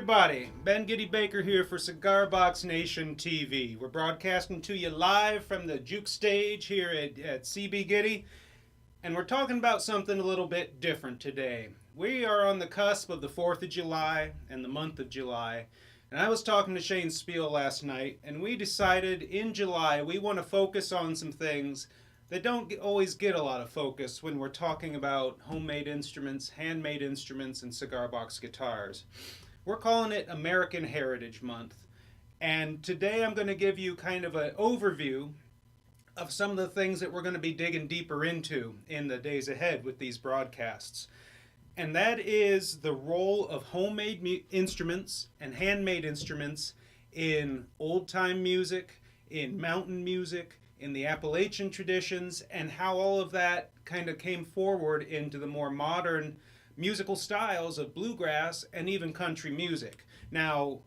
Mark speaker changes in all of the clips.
Speaker 1: everybody, Ben Gitty Baker here for Cigar Box Nation TV. We're broadcasting to you live from the juke stage here at CB Gitty, and we're talking about something a little bit different today. We are on the cusp of the 4th of July and the month of July, and I was talking to Shane Spiel last night, and we decided in July we want to focus on some things that don't always get a lot of focus when we're talking about homemade instruments, handmade instruments, and cigar box guitars. We're calling it American Heritage Month, and today I'm going to give you kind of an overview of some of the things that we're going to be digging deeper into in the days ahead with these broadcasts. And that is the role of homemade instruments and handmade instruments in old-time music, in mountain music, in the Appalachian traditions, and how all of that kind of came forward into the more modern musical styles of bluegrass and even country music. Now,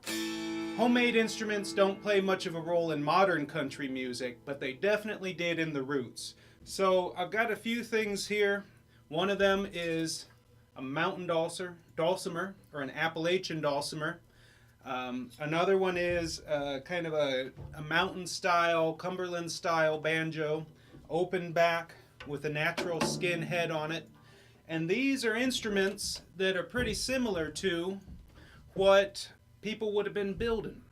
Speaker 1: homemade instruments don't play much of a role in modern country music, but they definitely did in the roots. So I've got a few things here. One of them is a mountain dulcimer, or an Appalachian dulcimer. Another one is kind of a mountain style, Cumberland style banjo, open back with a natural skin head on it. And these are instruments that are pretty similar to what people would have been building.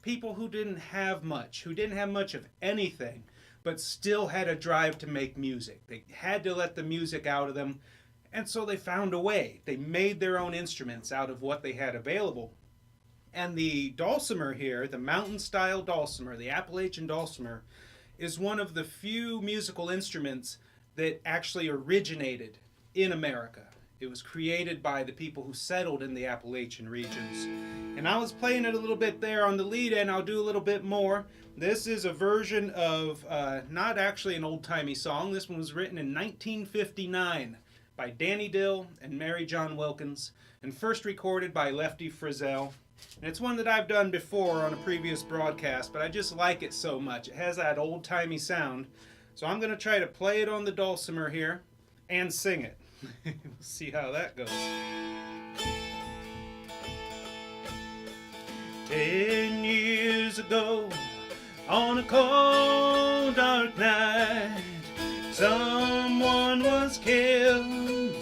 Speaker 1: People who didn't have much of anything, but still had a drive to make music. They had to let the music out of them, and so they found a way. They made their own instruments out of what they had available. And the dulcimer here, the mountain style dulcimer, the Appalachian dulcimer, is one of the few musical instruments that actually originated in America. It was created by the people who settled in the Appalachian regions. And I was playing it a little bit there on the lead, and I'll do a little bit more. This is a version of not actually an old-timey song. This one was written in 1959 by Danny Dill and Mary John Wilkins, and first recorded by Lefty Frizzell. And it's one that I've done before on a previous broadcast, but I just like it so much. It has that old-timey sound. So I'm going to try to play it on the dulcimer here and sing it. We'll see how that goes. 10 years ago, on a cold, dark night, someone was killed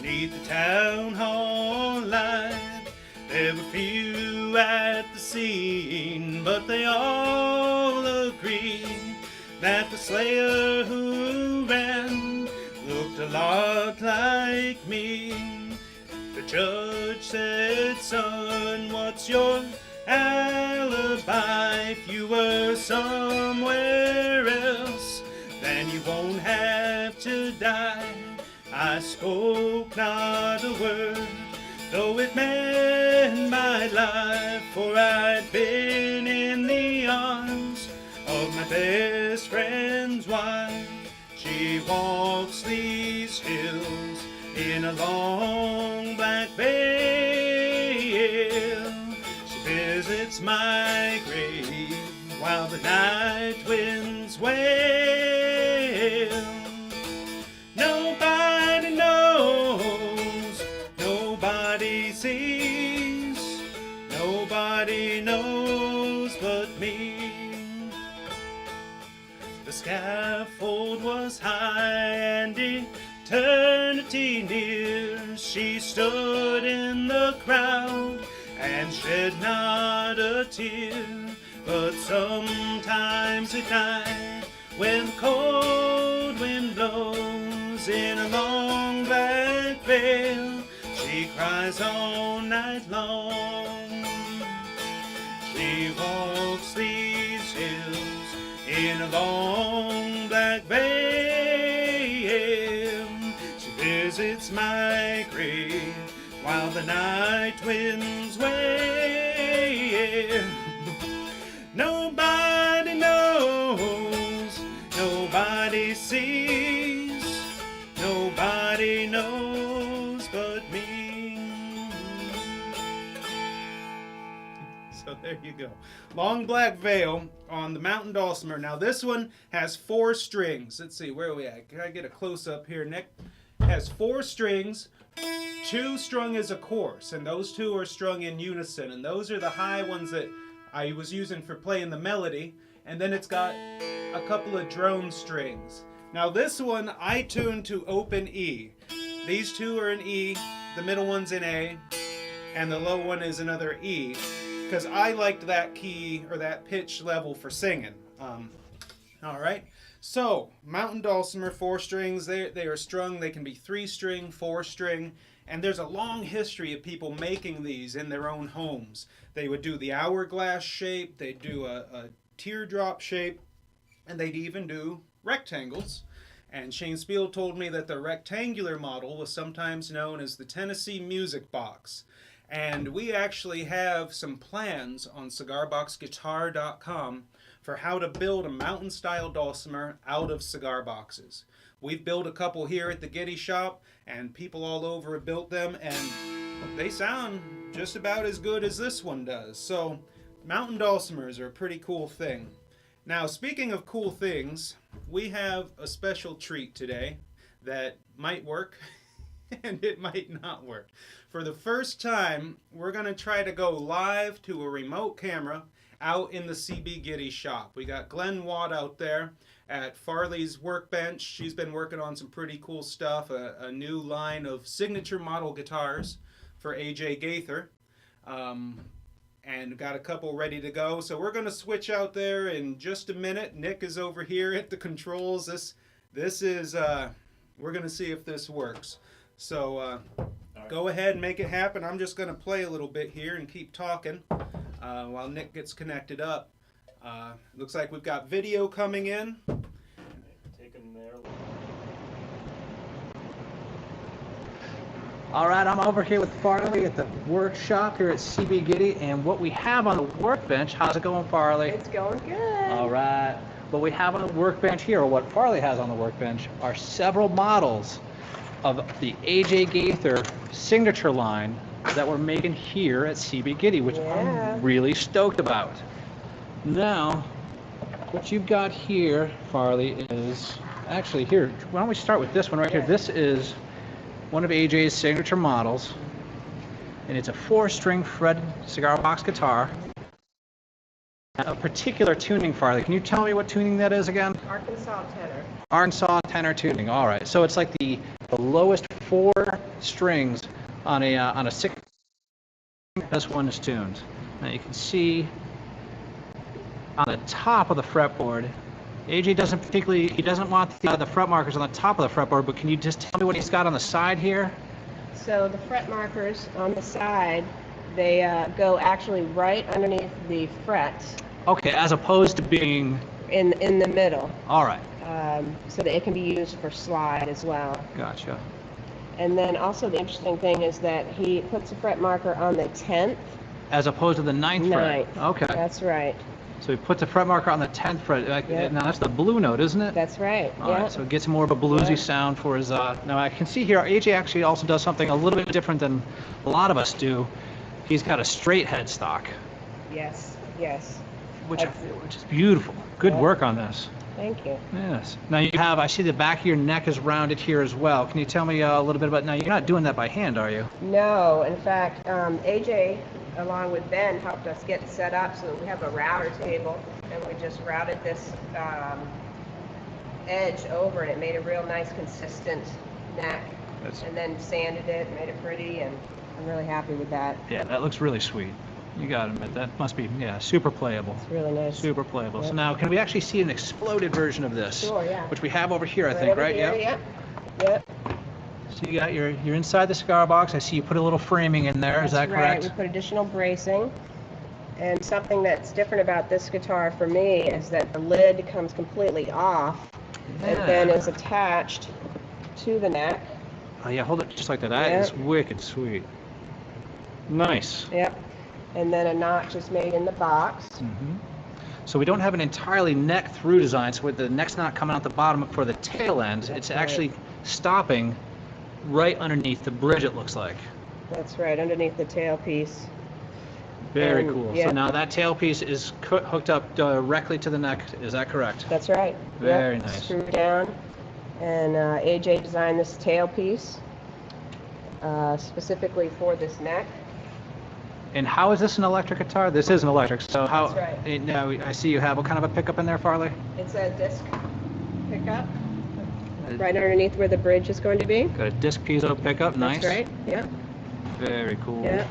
Speaker 1: neath the town hall light. There were few at the scene, but they all agreed that the slayer who ran looked a lot like me. The judge said, "Son, what's your alibi? If you were somewhere else, then you won't have to die." I spoke not a word, though it meant my life, for I'd been in the arms of my best friend's wife. She walks these hills in a long black veil. She visits my grave while the night winds wail. Nobody knows, nobody sees, nobody knows but me. The scaffold was high and eternity near. She stood in the crowd and shed not a tear. But sometimes at night, when the cold wind blows in a long black veil, she cries all night long. She walks these hills in a long black veil. She visits my grave while the night winds wail. Nobody knows, nobody sees, nobody knows but me. So there you go. Long black veil on the mountain dulcimer. Now this one has 4 strings. Let's see, where are we at? Can I get a close up here? has 4 strings, 2 strung as a chorus, and those 2 are strung in unison, and those are the high ones that I was using for playing the melody. And then it's got a couple of drone strings. Now this one I tuned to open E. These 2 are in E, the middle one's in A, and the low one is another E, because I liked that key or that pitch level for singing. All right. So, mountain dulcimer, 4 strings, they are strung. They can be 3 string, 4 string, and there's a long history of people making these in their own homes. They would do the hourglass shape, they'd do a teardrop shape, and they'd even do rectangles. And Shane Spiel told me that the rectangular model was sometimes known as the Tennessee Music Box. And we actually have some plans on cigarboxguitar.com for how to build a mountain-style dulcimer out of cigar boxes. We've built a couple here at the Gitty shop, and people all over have built them, and they sound just about as good as this one does. So, mountain dulcimers are a pretty cool thing. Now, speaking of cool things, we have a special treat today that might work and it might not work. For the first time, we're going to try to go live to a remote camera out in the CB Gitty shop. We got Glenn Watt out there at Farley's workbench. She's been working on some pretty cool stuff, a new line of signature model guitars for AJ Gaither. And got a couple ready to go. So we're going to switch out there in just a minute. Nick is over here at the controls. This is, we're going to see if this works. So go ahead and make it happen. I'm just going to play a little bit here and keep talking while Nick gets connected up. Looks like we've got video coming in.
Speaker 2: All right, I'm over here with Farley at the workshop here at CB Gitty, and what we have on the workbench, how's it going, Farley?
Speaker 3: It's going good.
Speaker 2: All right, what we have on the workbench here, or what Farley has on the workbench, are several models of the AJ Gaither signature line that we're making here at CB Gitty, which I'm really stoked about. Now, what you've got here, Farley, is actually here. Why don't we start with this one right here? This is one of AJ's signature models, and it's a 4-string fretted cigar box guitar. A particular tuning, Farley. Can you tell me what tuning that is again?
Speaker 3: Arkansas tenor.
Speaker 2: Arkansas tenor tuning. All right. So it's like the lowest 4 strings on a 6. This one is tuned. Now you can see on the top of the fretboard, AJ doesn't want the fret markers on the top of the fretboard, but can you just tell me what he's got on the side here?
Speaker 3: So the fret markers on the side, they go actually right underneath the frets.
Speaker 2: Okay, as opposed to being
Speaker 3: in the middle.
Speaker 2: All right.
Speaker 3: So that it can be used for slide as well.
Speaker 2: Gotcha.
Speaker 3: And then also the interesting thing is that he puts a fret marker on the 10th.
Speaker 2: As opposed to the 9th fret. Okay.
Speaker 3: That's right.
Speaker 2: So he puts a fret marker on the 10th fret. Now that's the blue note, isn't it?
Speaker 3: That's right.
Speaker 2: All right, so it gets more of a bluesy sound for his. Now I can see here, AJ actually also does something a little bit different than a lot of us do. He's got a straight headstock.
Speaker 3: Yes, yes.
Speaker 2: Which is beautiful. Good work on this.
Speaker 3: Thank you.
Speaker 2: Yes. Now you have, I see the back of your neck is rounded here as well. Can you tell me a little bit about, now you're not doing that by hand, are you?
Speaker 3: No, in fact, AJ, along with Ben, helped us get set up so that we have a router table, and we just routed this edge over, and it made a real nice consistent neck. And then sanded it, made it pretty, and I'm really happy with that.
Speaker 2: Yeah, that looks really sweet. You gotta admit, that must be, super playable.
Speaker 3: It's really nice.
Speaker 2: Super playable. Yep. So now, can we actually see an exploded version of this?
Speaker 3: Sure, yeah.
Speaker 2: Which we have over here, I think, right?
Speaker 3: Here, yep.
Speaker 2: So you got you're inside the cigar box. I see you put a little framing in there. Is that correct?
Speaker 3: Right. We put additional bracing. And something that's different about this guitar for me is that the lid comes completely off and then is attached to the neck.
Speaker 2: Oh yeah, hold it just like that. That is wicked sweet. Nice.
Speaker 3: Yep. And then a notch is made in the box.
Speaker 2: Mm-hmm. So we don't have an entirely neck through design, so with the neck's not coming out the bottom for the tail end, it's actually stopping right underneath the bridge, it looks like.
Speaker 3: That's right, underneath the tailpiece.
Speaker 2: Very cool. So now that tailpiece is hooked up directly to the neck, is that correct?
Speaker 3: That's right.
Speaker 2: Very nice.
Speaker 3: Screw down, And AJ designed this tailpiece specifically for this neck.
Speaker 2: And how is this an electric guitar? This is an electric. So how?
Speaker 3: That's right.
Speaker 2: Now I see you have what kind of a pickup in there, Farley?
Speaker 3: It's a disc pickup right underneath where the bridge is going to be.
Speaker 2: Got a disc piezo pickup. Nice.
Speaker 3: That's right. Yeah.
Speaker 2: Very cool.
Speaker 3: Yeah.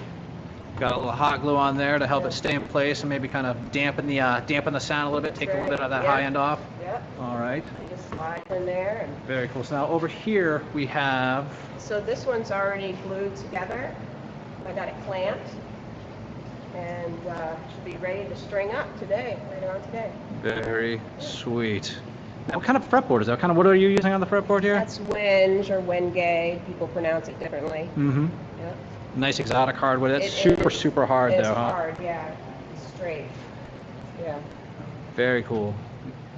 Speaker 2: Got a little hot glue on there to help it stay in place and maybe kind of dampen the sound a little bit, take a little bit of that high end off.
Speaker 3: Yep.
Speaker 2: All right.
Speaker 3: You just slide in there. And
Speaker 2: Very cool. So now over here we have.
Speaker 3: so this one's already glued together. I got it clamped. And should be ready to string up today, later on today.
Speaker 2: Very sweet. Now, what kind of fretboard is that? What are you using on the fretboard here?
Speaker 3: That's wenge or wenge. People pronounce it differently.
Speaker 2: Mm-hmm.
Speaker 3: Yep.
Speaker 2: Nice exotic hardwood. It's
Speaker 3: It is.
Speaker 2: super hard
Speaker 3: It's
Speaker 2: though, huh?
Speaker 3: hard, yeah. It's straight. Yeah.
Speaker 2: Very cool.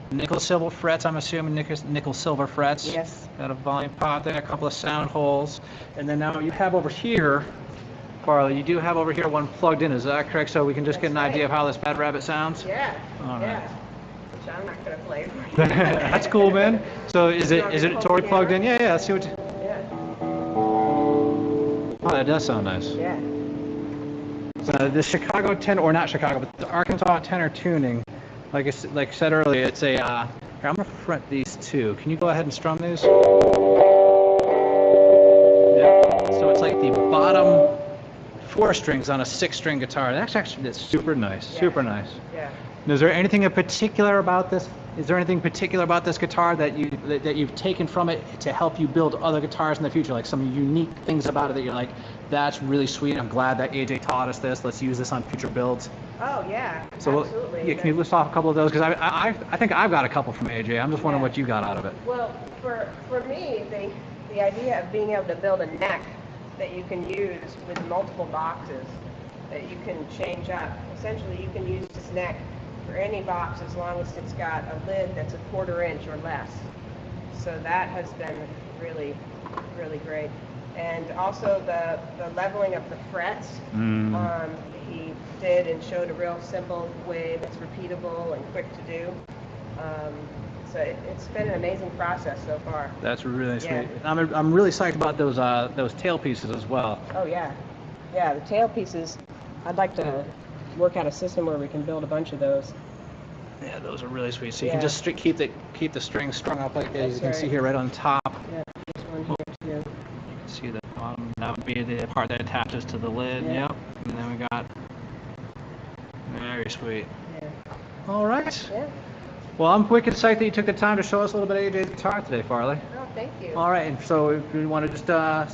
Speaker 2: Nickel silver frets, I'm assuming nickel silver frets.
Speaker 3: Yes.
Speaker 2: Got a volume pot there, a couple of sound holes. And then now you have over here, Farley, you do have over here one plugged in, is that correct? So we can just get an
Speaker 3: That's
Speaker 2: idea
Speaker 3: right.
Speaker 2: of how this Bad Rabbit sounds?
Speaker 3: Yeah.
Speaker 2: All
Speaker 3: yeah.
Speaker 2: right.
Speaker 3: Which I'm not gonna play.
Speaker 2: That's cool, man. So is it
Speaker 3: Hold
Speaker 2: totally
Speaker 3: the
Speaker 2: plugged
Speaker 3: camera.
Speaker 2: in? Yeah, let's see what.
Speaker 3: Yeah.
Speaker 2: Oh, that does sound nice.
Speaker 3: Yeah.
Speaker 2: So the Chicago tenor, or not Chicago, but the Arkansas tenor tuning, like I said earlier, it's a. Here, I'm gonna fret these two. Can you go ahead and strum these? Yeah. So it's like the bottom 4 strings on a 6-string guitar. That's super nice.
Speaker 3: Yeah.
Speaker 2: Super nice.
Speaker 3: Yeah.
Speaker 2: Is there anything in particular about this? Is there anything particular about this guitar that you've taken from it to help you build other guitars in the future? Like some unique things about it that you're like, that's really sweet. I'm glad that AJ taught us this. Let's use this on future builds.
Speaker 3: Oh yeah.
Speaker 2: So
Speaker 3: absolutely.
Speaker 2: yeah, can you list off a couple of those? Because I think I've got a couple from AJ. I'm just wondering
Speaker 3: Yeah.
Speaker 2: what you got out of it.
Speaker 3: Well, for me, the idea of being able to build a neck that you can use with multiple boxes that you can change up. Essentially, you can use this neck for any box as long as it's got a lid that's a 1/4 inch or less. So that has been really, really great. And also the leveling of the frets, he did and showed a real simple way that's repeatable and quick to do. So it's been an amazing process so far.
Speaker 2: That's really sweet.
Speaker 3: Yeah.
Speaker 2: I'm really psyched about those tail pieces as well.
Speaker 3: Oh yeah, yeah. The tail pieces. I'd like to work out a system where we can build a bunch of those.
Speaker 2: Yeah, those are really sweet. So you
Speaker 3: Yeah.
Speaker 2: can just keep the strings strung up like this.
Speaker 3: That's
Speaker 2: You can see
Speaker 3: right.
Speaker 2: here right on top.
Speaker 3: Yeah, this one here too.
Speaker 2: You can see the bottom. That would be the part that attaches to the lid.
Speaker 3: Yeah.
Speaker 2: Yep. And then we got. Very sweet.
Speaker 3: Yeah.
Speaker 2: All right.
Speaker 3: Yeah.
Speaker 2: Well, I'm wicked psyched that you took the time to show us a little bit of AJ's guitar today, Farley.
Speaker 3: Oh, thank you.
Speaker 2: All right, and so if you want to just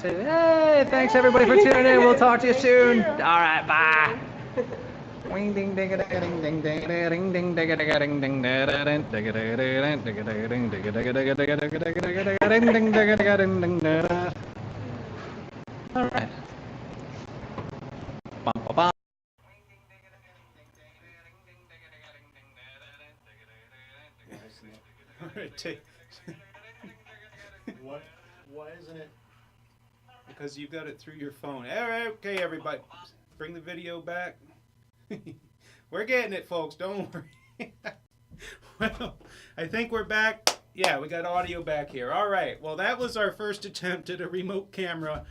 Speaker 2: say, hey, thanks everybody for tuning in. We'll talk to you
Speaker 3: Thank
Speaker 2: soon.
Speaker 3: you.
Speaker 2: All right, bye. Wing ding ding ding ding ding ding ding ding ding ding ding ding ding ding ding. All right. Bum, bum, bum.
Speaker 1: All right, take.
Speaker 4: What? Why isn't it?
Speaker 1: Because you got it through your phone. All right, okay, everybody, bring the video back. We're getting it, folks. Don't worry. Well, I think we're back. Yeah, we got audio back here. All right. Well, that was our first attempt at a remote camera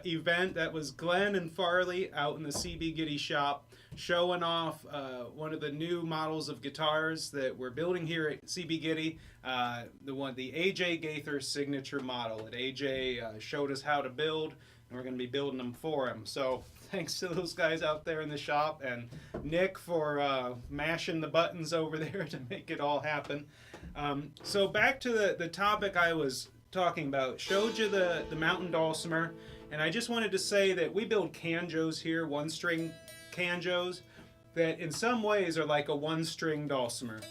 Speaker 1: event. That was Glenn and Farley out in the CB Gitty shop showing off one of the new models of guitars that we're building here at CB Gitty. The AJ Gaither signature model that AJ showed us how to build, and we're going to be building them for him. So thanks to those guys out there in the shop, and Nick for mashing the buttons over there to make it all happen. So back to the topic I was talking about. Showed you the mountain dulcimer, and I just wanted to say that we build canjos here, 1-string canjos, that in some ways are like a 1-string dulcimer.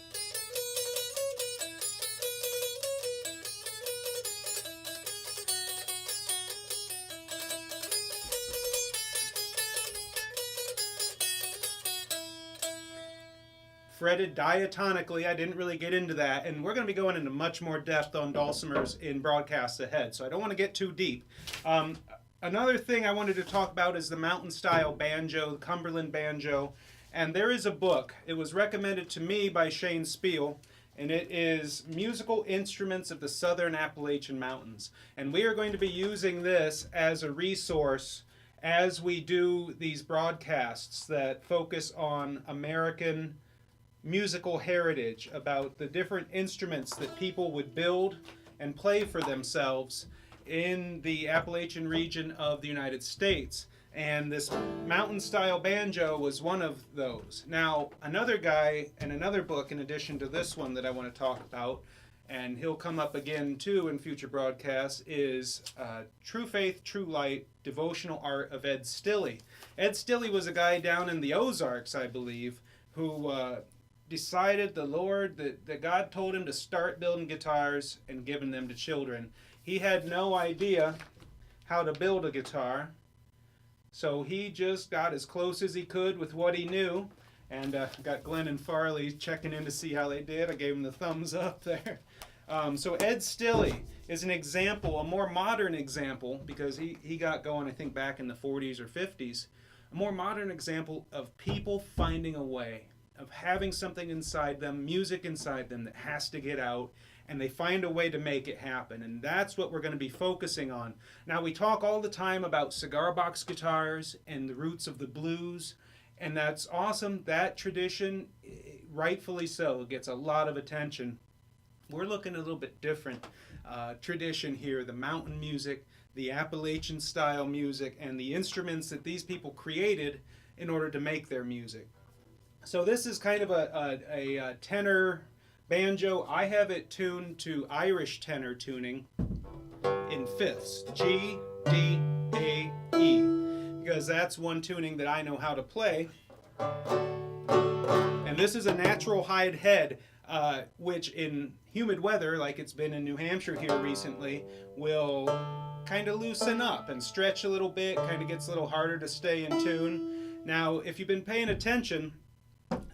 Speaker 1: Fretted diatonically. I didn't really get into that, and we're going to be going into much more depth on dulcimers in broadcasts ahead, so I don't want to get too deep. Another thing I wanted to talk about is the mountain style banjo, the Cumberland banjo, and there is a book. It was recommended to me by Shane Spiel, and it is Musical Instruments of the Southern Appalachian Mountains. And we are going to be using this as a resource as we do these broadcasts that focus on American musical heritage, about the different instruments that people would build and play for themselves in the Appalachian region of the United States. And this mountain-style banjo was one of those. Now, another guy and another book in addition to this one that I want to talk about, and he'll come up again too in future broadcasts, is True Faith, True Light, Devotional Art of Ed Stilley. Ed Stilley was a guy down in the Ozarks, I believe, who decided that God told him to start building guitars and giving them to children. He had no idea how to build a guitar, so he just got as close as he could with what he knew, and got Glenn and Farley checking in to see how they did. I gave them the thumbs up there. So Ed Stilley is an example, a more modern example, because he got going, I think, back in the 40s or 50s, a more modern example of people finding a way, of having something inside them, music inside them that has to get out, and they find a way to make it happen. And that's what we're going to be focusing on. Now, we talk all the time about cigar box guitars and the roots of the blues, and that's awesome. That tradition, rightfully so, gets a lot of attention. We're looking at a little bit different tradition here, the mountain music, the Appalachian style music, and the instruments that these people created in order to make their music. So this is kind of a tenor banjo. I have it tuned to Irish tenor tuning in fifths, G, D, A, E, because that's one tuning that I know how to play. And this is a natural hide head, which in humid weather, like it's been in New Hampshire here recently, will kind of loosen up and stretch a little bit, kind of gets a little harder to stay in tune. Now, if you've been paying attention,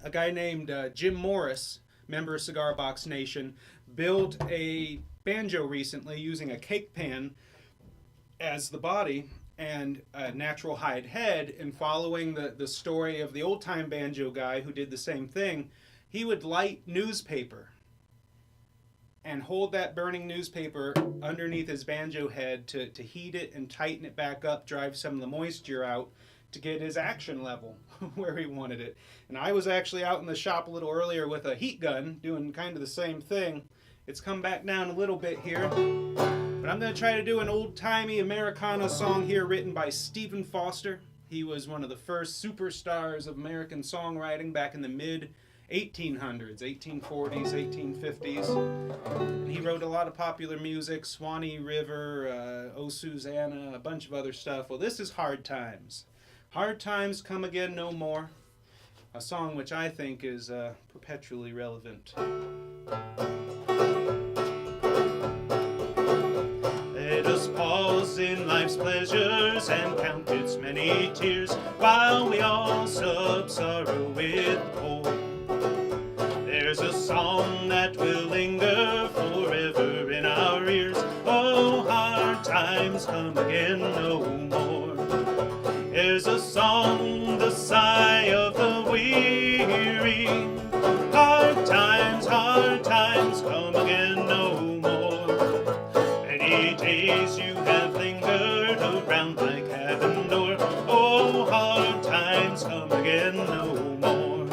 Speaker 1: a guy named Jim Morris, member of Cigar Box Nation, built a banjo recently using a cake pan as the body and a natural hide head, and following the story of the old-time banjo guy who did the same thing. He would light newspaper and hold that burning newspaper underneath his banjo head to heat it and tighten it back up, drive some of the moisture out to get his action level where he wanted it. And I was actually out in the shop a little earlier with a heat gun doing kind of the same thing. It's come back down a little bit here, but I'm going to try to do an old-timey Americana song here written by Stephen Foster. He was one of the first superstars of American songwriting back in the mid-1800s, 1840s, 1850s. And he wrote a lot of popular music, Swanee River, Oh Susanna, a bunch of other stuff. Well, this is Hard Times. Hard Times Come Again No More, a song which I think is perpetually relevant. Let us pause in life's pleasures and count its many tears, while we all sub sorrow with the poor. There's a song that will linger forever in our ears. Oh, hard times come again no more. There's a song, the sigh of the weary. Hard times come again no more. Many days you have lingered around my cabin door. Oh, hard times come again no more.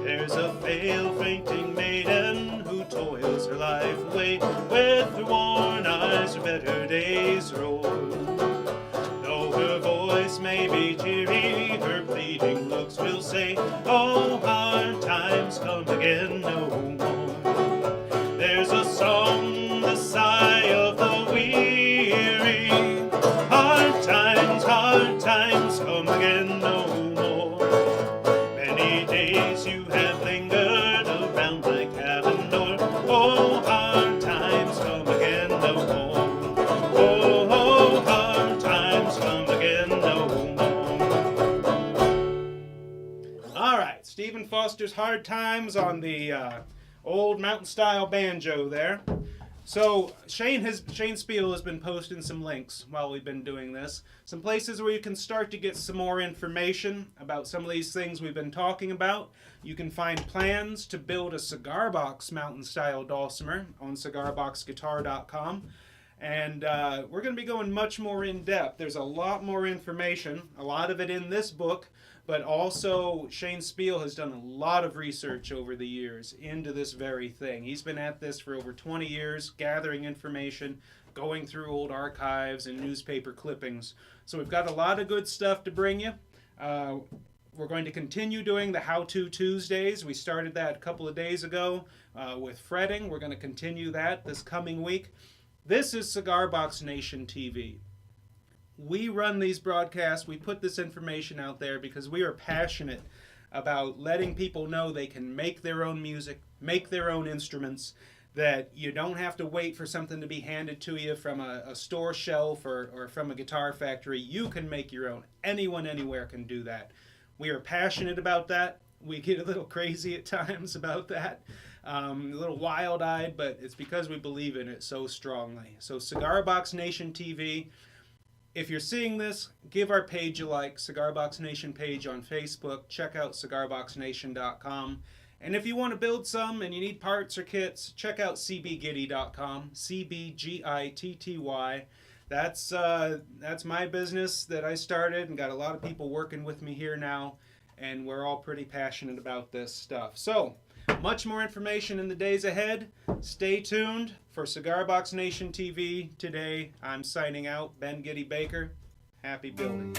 Speaker 1: There's a pale fainting maiden who toils her life away. With her worn eyes her better days roll. Though her voice may be cheery, her pleading looks will say, oh, hard times come again no more. There's a song, the sigh of the weary. Hard times come again no more. Many days you have lingered around my cabin door. Oh, hard times come again no more. Oh, hard times come again no more. All right, Stephen Foster's Hard Times on the old mountain-style banjo there. So Shane Spiel has been posting some links while we've been doing this. Some places where you can start to get some more information about some of these things we've been talking about. You can find plans to build a cigar box mountain style dulcimer on cigarboxguitar.com. And we're going to be going much more in depth. There's a lot more information, a lot of it in this book, but also Shane Spiel has done a lot of research over the years into this very thing. He's been at this for over 20 years, gathering information, going through old archives and newspaper clippings. So we've got a lot of good stuff to bring you. We're going to continue doing the How To Tuesdays. We started that a couple of days ago with fretting. We're going to continue that this coming week. This is Cigar Box Nation TV. We run these broadcasts, we put this information out there because we are passionate about letting people know they can make their own music, make their own instruments, that you don't have to wait for something to be handed to you from a store shelf or from a guitar factory. You can make your own. Anyone, anywhere can do that. We are passionate about that. We get a little crazy at times about that, a little wild-eyed, but it's because we believe in it so strongly. So Cigar Box Nation TV. If you're seeing this, give our page a like, Cigar Box Nation page on Facebook. Check out cigarboxnation.com. And if you want to build some and you need parts or kits, check out cbgitty.com, CBGITTY. That's my business that I started and got a lot of people working with me here now, and we're all pretty passionate about this stuff. So, much more information in the days ahead. Stay tuned for Cigar Box Nation TV. Today, I'm signing out. Ben Gitty Baker. Happy building.